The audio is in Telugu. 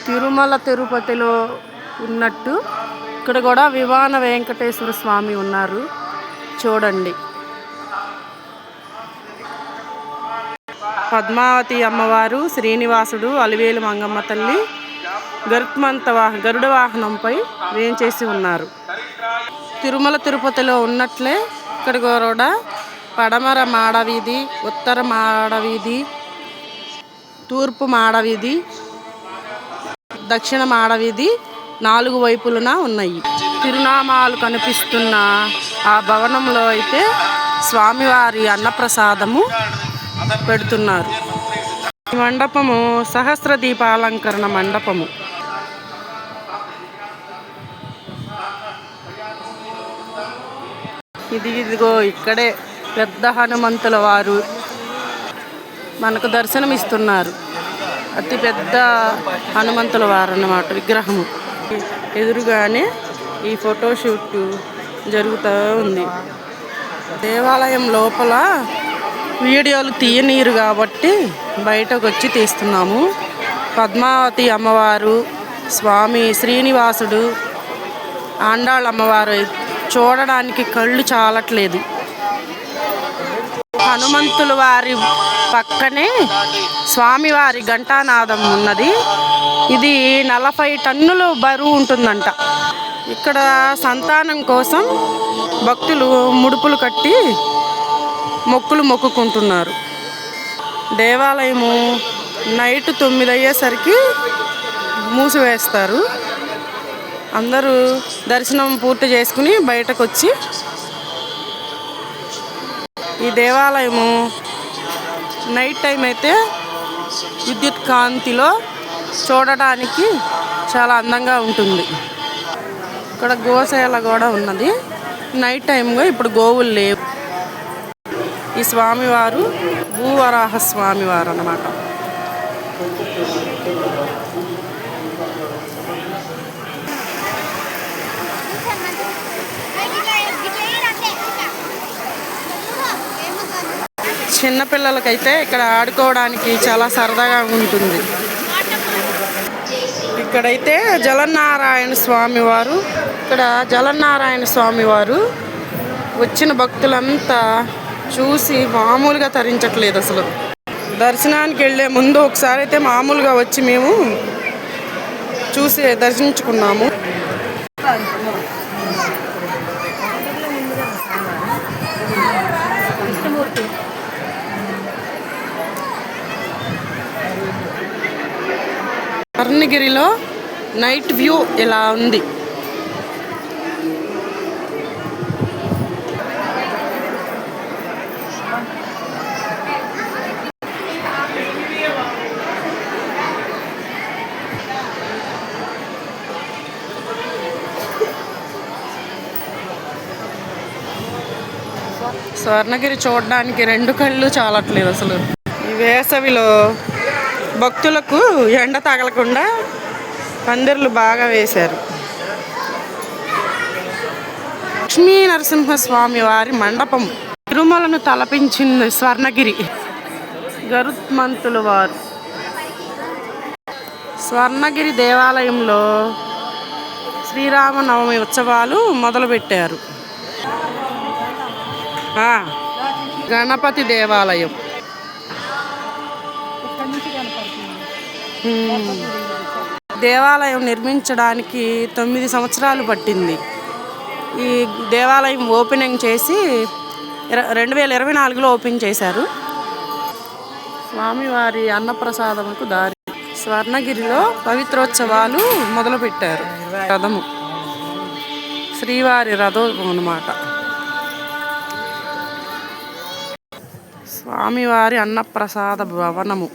తిరుమల తిరుపతిలో ఉన్నట్టు ఇక్కడ కూడా విమాన వెంకటేశ్వర స్వామి ఉన్నారు చూడండి. పద్మావతి అమ్మవారు, శ్రీనివాసుడు, అలివేలు మంగమ్మ తల్లి గరుడ వాహనంపై వేంచేసి ఉన్నారు. తిరుమల తిరుపతిలో ఉన్నట్లే ఇక్కడ కూడా పడమర మాడవీధి, ఉత్తర మాడవీధి, తూర్పు మాడవీధి, దక్షిణ మాడవీధి 4 వైపులున ఉన్నాయి. తిరునామాలు కనిపిస్తున్న ఆ భవనంలో అయితే స్వామివారి అన్నప్రసాదము పెడుతున్నారు. ఈ మండపము సహస్ర దీపాలంకరణ మండపము. ఇదిగో ఇక్కడే పెద్ద హనుమంతుల వారు మనకు దర్శనమిస్తున్నారు. అతి పెద్ద హనుమంతుల వారు అన్నమాట విగ్రహము. ఎదురుగానే ఈ ఫోటోషూట్ జరుగుతూ ఉంది. దేవాలయం లోపల వీడియోలు తీయనీరు కాబట్టి బయటకు వచ్చి తీస్తున్నాము. పద్మావతి అమ్మవారు, స్వామి శ్రీనివాసుడు, ఆండాళ్ళ అమ్మవారు చూడడానికి కళ్ళు చాలట్లేదు. హనుమంతుల వారి పక్కనే స్వామివారి ఘంటానాదం ఉన్నది. ఇది 40 టన్నులు బరువు ఉంటుందంట. ఇక్కడ సంతానం కోసం భక్తులు ముడుపులు కట్టి మొక్కులు మొక్కుకుంటున్నారు. దేవాలయము నైట్ 9 అయ్యేసరికి మూసివేస్తారు. అందరూ దర్శనం పూర్తి చేసుకుని బయటకు వచ్చి ఈ దేవాలయము నైట్ టైం అయితే విద్యుత్ కాంతిలో చూడడానికి చాలా అందంగా ఉంటుంది. ఇక్కడ గోశాల కూడా ఉన్నది. నైట్ టైంగా ఇప్పుడు గోవులు లేవు. ఈ స్వామివారు భూవరాహ స్వామివారు అన్నమాట. చిన్నపిల్లలకైతే ఇక్కడ ఆడుకోవడానికి చాలా సరదాగా ఉంటుంది. ఇక్కడైతే జలనారాయణ స్వామివారు, ఇక్కడ జలనారాయణ స్వామివారు వచ్చిన భక్తులంతా చూసి మామూలుగా తరించట్లేదు అసలు. దర్శనానికి వెళ్ళే ముందు ఒకసారి అయితే మామూలుగా వచ్చి మేము చూసి దర్శించుకున్నాము. స్వర్ణగిరిలో నైట్ వ్యూ ఇలా ఉంది. స్వర్ణగిరి చూడడానికి 2 కళ్ళు చాలట్లేదు అసలు. ఈ వేసవిలో భక్తులకు ఎండ తగలకుండా పందిర్లు బాగా వేశారు. లక్ష్మీ నరసింహస్వామి వారి మండపం. తిరుమలను తలపించింది స్వర్ణగిరి. గరుత్మంతుల వారు స్వర్ణగిరి దేవాలయంలో శ్రీరామనవమి ఉత్సవాలు మొదలుపెట్టారు. గణపతి దేవాలయం. దేవాలయం నిర్మించడానికి 9 సంవత్సరాలు పట్టింది. ఈ దేవాలయం ఓపెనింగ్ చేసి 2024లో ఓపెన్ చేశారు. స్వామివారి అన్నప్రసాదముకు దారి. స్వర్ణగిరిలో పవిత్రోత్సవాలు మొదలుపెట్టారు. రథము శ్రీవారి రథం అన్నమాట. స్వామివారి అన్నప్రసాద భవనము.